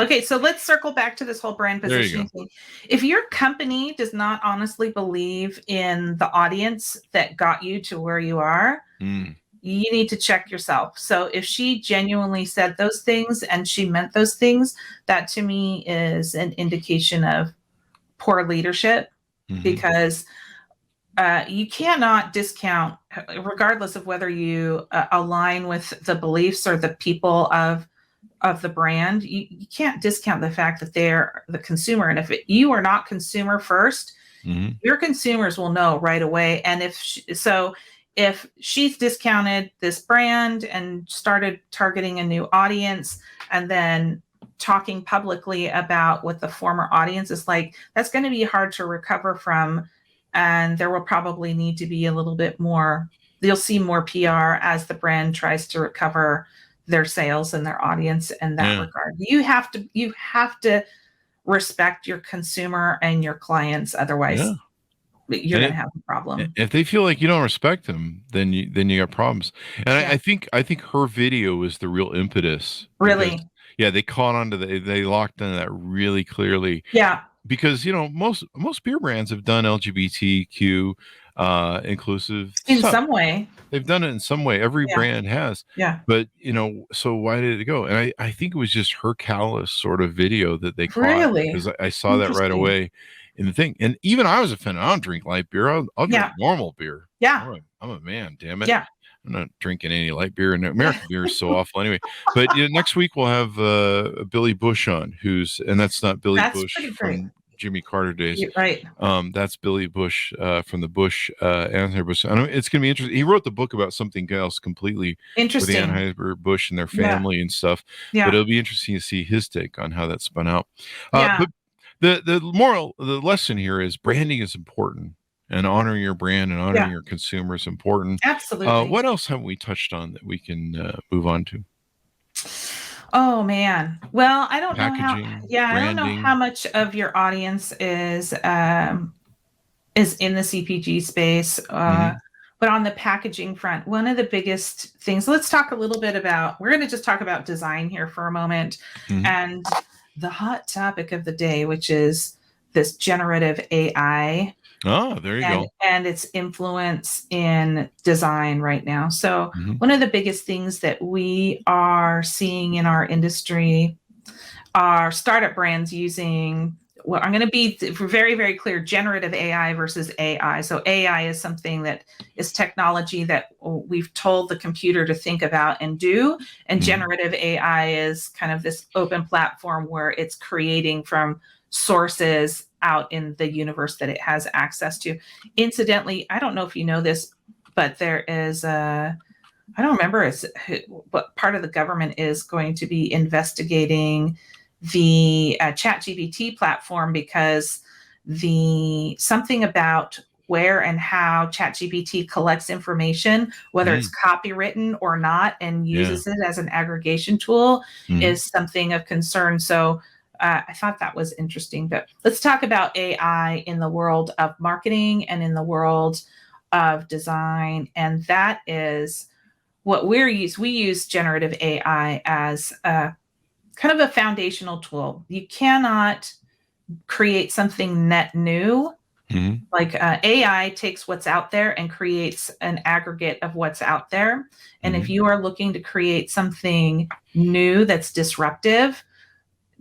circle back to this whole brand positioning thing. If your company does not honestly believe in the audience that got you to where you are, you need to check yourself. So if she genuinely said those things and she meant those things, that to me is an indication of poor leadership, because you cannot discount, regardless of whether you align with the beliefs or the people of the brand. You can't discount the fact that they're the consumer. And if you are not consumer first, your consumers will know right away. And if she's discounted this brand and started targeting a new audience, and then talking publicly about what the former audience is like, that's going to be hard to recover from. And there will probably need to be a little bit more, you'll see more PR as the brand tries to recover their sales and their audience in that regard. You have to respect your consumer and your clients. Otherwise, you're going to have a problem. If they feel like you don't respect them, then you got problems. And I think her video was the real impetus. Really? Because, they caught onto they locked into that really clearly. Yeah. Because most beer brands have done LGBTQ inclusive In stuff. some way. They've done it in some way. Every Yeah. brand has. Yeah. But, so why did it go? And I think it was just her callous sort of video that they caught, Really? because I saw that right Interesting. away in the thing. And even I was offended. I don't drink light beer. I'll drink normal beer. Yeah. I'm a man, damn it. Yeah. I'm not drinking any light beer. And American beer is so awful anyway. But next week we'll have Billy Bush on, and that's not Billy That's Bush pretty from great. Jimmy Carter days. You're right. That's Billy Bush from the Bush Anheuser-Busch. It's going to be interesting. He wrote the book about something else completely with the Interesting. Anheuser-Busch and their family and stuff. Yeah. But it'll be interesting to see his take on how that spun out. Yeah. But the lesson here is branding is important, and honoring your brand and honoring your consumer is important. Absolutely. What else have we touched on that we can move on to? Oh man. Well, I don't Packaging, know how. I don't know branding. how much of your audience is in the CPG space. But on the packaging front, one of the biggest things. Let's talk a little bit about. We're going to just talk about design here for a moment, and the hot topic of the day, which is this generative AI. Oh, there you go. And its influence in design right now. So one of the biggest things that we are seeing in our industry are startup brands using, well, I'm going to be very, very clear, generative AI versus AI. So AI is something that is technology that we've told the computer to think about and do. And generative AI is kind of this open platform where it's creating from sources out in the universe that it has access to. Incidentally, I don't know if you know this, but there is I don't remember what part of the government is going to be investigating the ChatGPT platform, because something about where and how ChatGPT collects information, whether it's copywritten or not, and uses it as an aggregation tool is something of concern. So I thought that was interesting. But let's talk about AI in the world of marketing and in the world of design. And that is what we use generative AI as a kind of a foundational tool. You cannot create something net new. Like AI takes what's out there and creates an aggregate of what's out there. And if you are looking to create something new that's disruptive,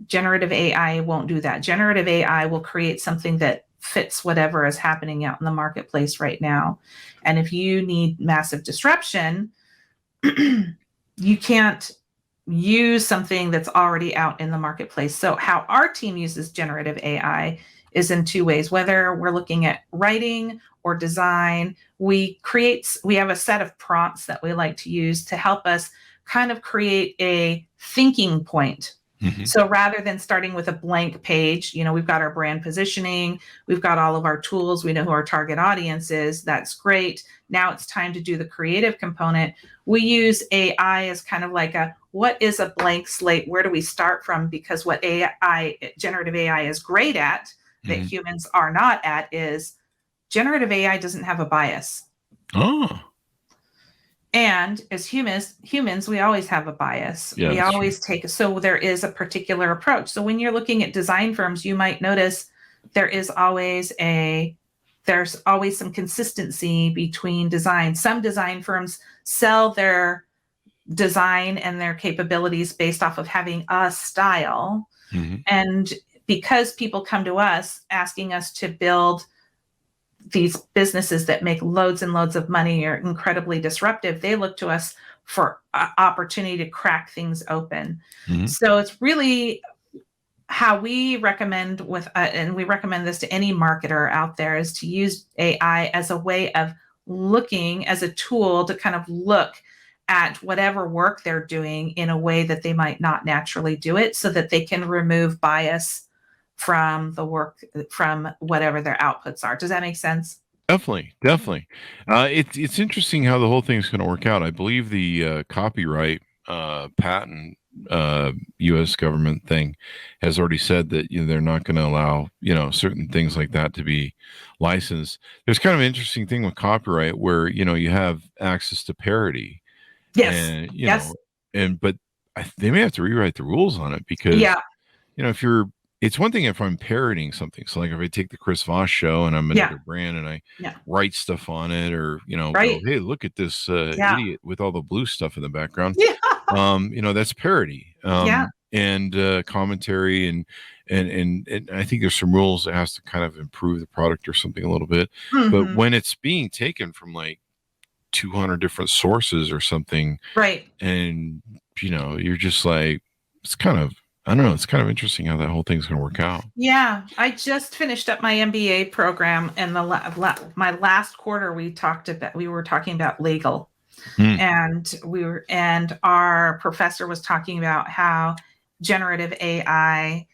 generative AI won't do that. Generative AI will create something that fits whatever is happening out in the marketplace right now. And if you need massive disruption, you can't use something that's already out in the marketplace. So how our team uses generative AI is in two ways. Whether we're looking at writing or design, we have a set of prompts that we like to use to help us kind of create a thinking point. So rather than starting with a blank page, we've got our brand positioning, we've got all of our tools, we know who our target audience is. That's great. Now it's time to do the creative component. We use AI as kind of like what is a blank slate? Where do we start from? Because what generative AI is great at, that humans are not at, is generative AI doesn't have a bias. Oh. And as humans, we always have a bias. Yeah, we always so there is a particular approach. So when you're looking at design firms, you might notice there's always some consistency between design. Some design firms sell their design and their capabilities based off of having a style. And because people come to us asking us to build these businesses that make loads and loads of money, are incredibly disruptive, they look to us for opportunity to crack things open. So it's really how we recommend and we recommend this to any marketer out there, is to use AI as a way of looking, as a tool to kind of look at whatever work they're doing in a way that they might not naturally do it, so that they can remove bias from the work, from whatever their outputs are. Does that make sense? Definitely. It's interesting how the whole thing's going to work out. I believe the copyright patent U.S. government thing has already said that they're not going to allow certain things like that to be licensed. There's kind of an interesting thing with copyright where you have access to parody. Yes. But they may have to rewrite the rules on it, because if you're it's one thing if I'm parroting something. So like if I take the Chris Voss Show and I'm another brand and I write stuff on it, or, go, hey, look at this idiot with all the blue stuff in the background. Yeah. That's parody. And commentary and I think there's some rules that has to kind of improve the product or something a little bit. But when it's being taken from like 200 different sources or something, right, and you're just like, it's kind of, I don't know, it's kind of interesting how that whole thing's going to work out. Yeah, I just finished up my MBA program, and my last quarter we were talking about legal, and our professor was talking about how generative AI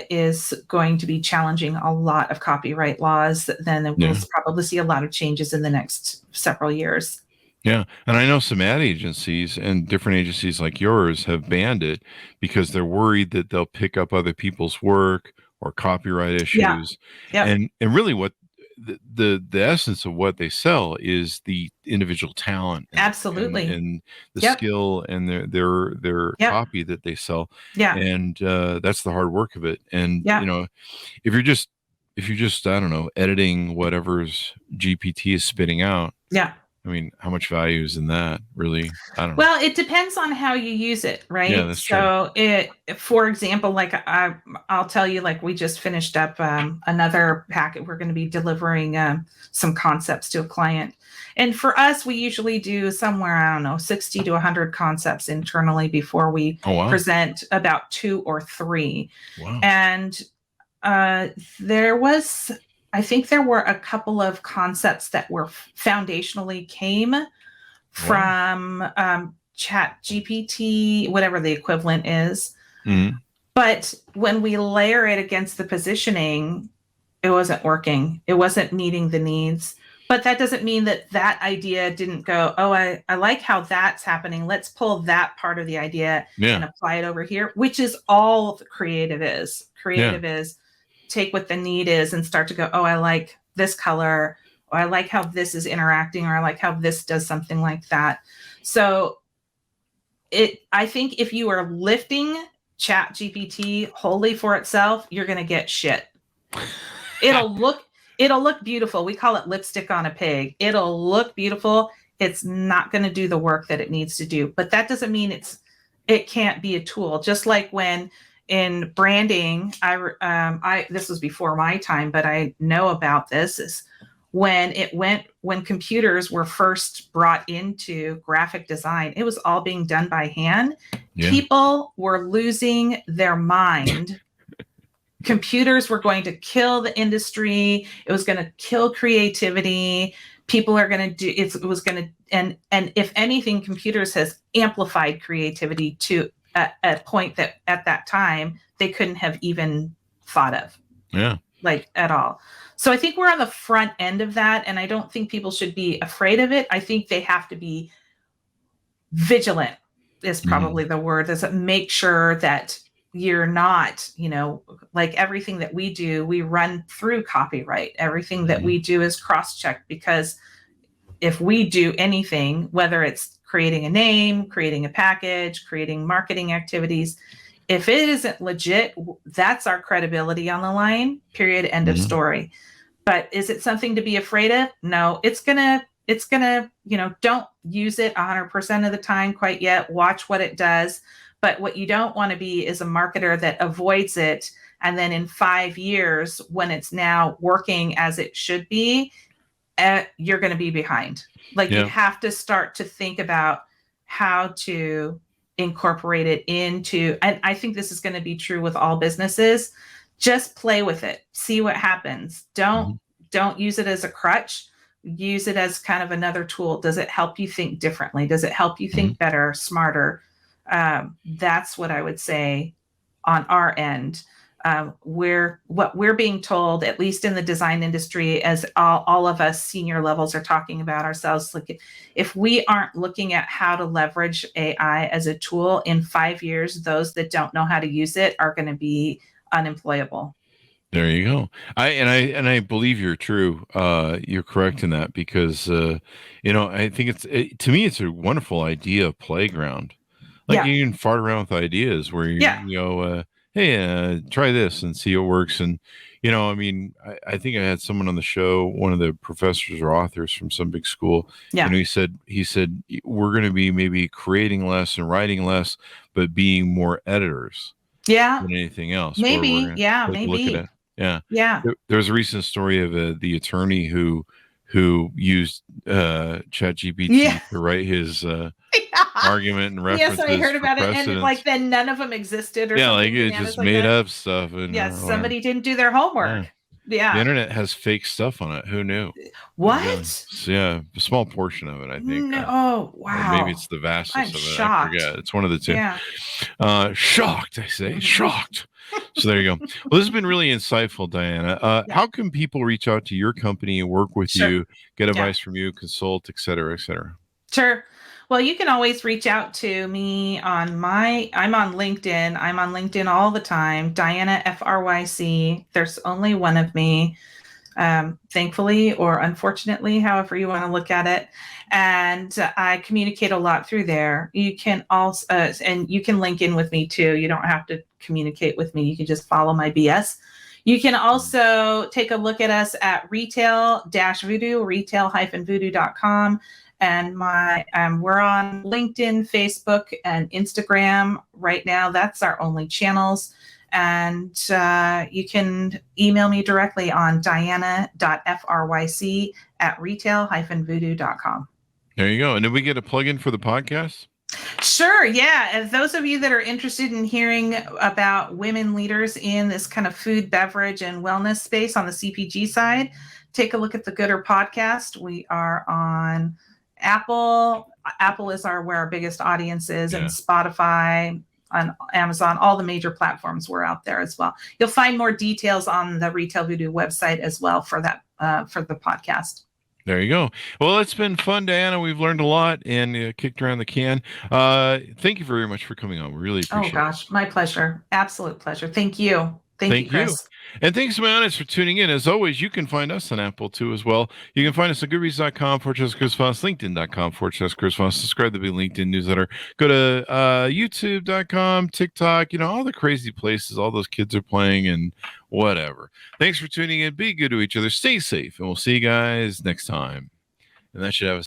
is going to be challenging a lot of copyright laws. Then we'll probably see a lot of changes in the next several years. Yeah. And I know some ad agencies and different agencies like yours have banned it because they're worried that they'll pick up other people's work or copyright issues. Yeah. And really what the essence of what they sell is the individual talent. Absolutely. And the skill and their copy that they sell. Yeah. And that's the hard work of it. And, if you're just, I don't know, editing whatever's GPT is spitting out. Yeah. I mean, how much value is in that, really? I don't know. Well, it depends on how you use it, right? Yeah, that's true. For example, like I'll tell you, like we just finished up another packet. We're going to be delivering some concepts to a client. And for us, we usually do somewhere, I don't know, 60 to 100 concepts internally before we present about 2 or 3. Wow. And I think there were a couple of concepts that were foundationally came from Chat GPT, whatever the equivalent is. Mm-hmm. But when we layer it against the positioning, it wasn't working. It wasn't meeting the needs. But that doesn't mean that idea didn't go, I like how that's happening. Let's pull that part of the idea and apply it over here, which is all creative is. Creative is take what the need is and start to go, I like this color, or I like how this is interacting, or I like how this does something like that. So I think if you are lifting Chat GPT wholly for itself, you're going to get shit. It'll look beautiful. We call it lipstick on a pig. It'll look beautiful. It's not going to do the work that it needs to do, but that doesn't mean it can't be a tool. Just like when in branding, this was before my time, but I know about this, is when computers were first brought into graphic design, it was all being done by hand. Yeah. People were losing their mind. Computers were going to kill the industry. It was going to kill creativity. People are going to do it. It was going to, and if anything, computers has amplified creativity to a point that at that time they couldn't have even thought of. Yeah. Like at all. So I think we're on the front end of that. And I don't think people should be afraid of it. I think they have to be vigilant is probably the word. Is make sure that you're not, like everything that we do, we run through copyright. Everything that we do is cross-checked, because if we do anything, whether it's creating a name, creating a package, creating marketing activities, if it isn't legit, that's our credibility on the line, period, end of story. But is it something to be afraid of? No, it's gonna, don't use it 100% of the time quite yet. Watch what it does. But what you don't want to be is a marketer that avoids it. And then in 5 years, when it's now working as it should be, you're going to be behind. Like you have to start to think about how to incorporate it into, and I think this is going to be true with all businesses. Just play with it. See what happens. Don't use it as a crutch. Use it as kind of another tool. Does it help you think differently? Does it help you think better, smarter? That's what I would say on our end. What we're being told, at least in the design industry, as all of us senior levels are talking about ourselves, like if we aren't looking at how to leverage AI as a tool in 5 years, those that don't know how to use it are going to be unemployable. There you go. I believe you're true. You're correct in that, because I think to me it's a wonderful idea, playground. Like you can fart around with ideas where you go, hey, try this and see what works. And, I mean, I think I had someone on the show, one of the professors or authors from some big school. Yeah. He said, we're going to be maybe creating less and writing less, but being more editors than anything else. Maybe. Yeah. Look Maybe. at it. Yeah. Yeah. There was a recent story of the attorney who used ChatGPT to write his argument and references. Yes, I heard about it, precedents. And like then none of them existed, or something. Like it just made up stuff. And yes, somebody didn't do their homework. Yeah. The internet has fake stuff on it. Who knew? What? Yeah, a small portion of it, I think. No. Oh, wow. Maybe it's the vastness of it. Shocked. I forget. It's one of the two. Yeah. Shocked, I say. Shocked. So there you go. Well, this has been really insightful, Diana. How can people reach out to your company and work with you, get advice from you, consult, et cetera, et cetera? Sure. Well, you can always reach out to me I'm on LinkedIn. I'm on LinkedIn all the time. Diana Fryc. There's only one of me, thankfully, or unfortunately, however you want to look at it. And I communicate a lot through there. You can also, and you can link in with me too. You don't have to communicate with me. You can just follow my BS. You can also take a look at us at retail-voodoo, retail-voodoo.com. And we're on LinkedIn, Facebook, and Instagram right now. That's our only channels. And you can email me directly on diana.fryc@retail-voodoo.com. There you go. And did we get a plug-in for the podcast? Sure. Yeah. And those of you that are interested in hearing about women leaders in this kind of food, beverage, and wellness space on the CPG side, take a look at the Gooder podcast. We are on Apple. Apple is where our biggest audience is, and Spotify, on Amazon, all the major platforms. We're out there as well. You'll find more details on the Retail Voodoo website as well for that, for the podcast. There you go. Well, it's been fun, Diana. We've learned a lot and kicked around the can. Thank you very much for coming on. We really appreciate it. Oh, gosh. My pleasure. Absolute pleasure. Thank you. Thank you, Chris. And thanks to my audience for tuning in. As always, you can find us on Apple too as well. You can find us at goodreads.com/Chris Voss, LinkedIn.com/Chris Voss. Subscribe to the LinkedIn newsletter. Go to YouTube.com, TikTok, all the crazy places all those kids are playing and whatever. Thanks for tuning in. Be good to each other. Stay safe. And we'll see you guys next time. And that should have us.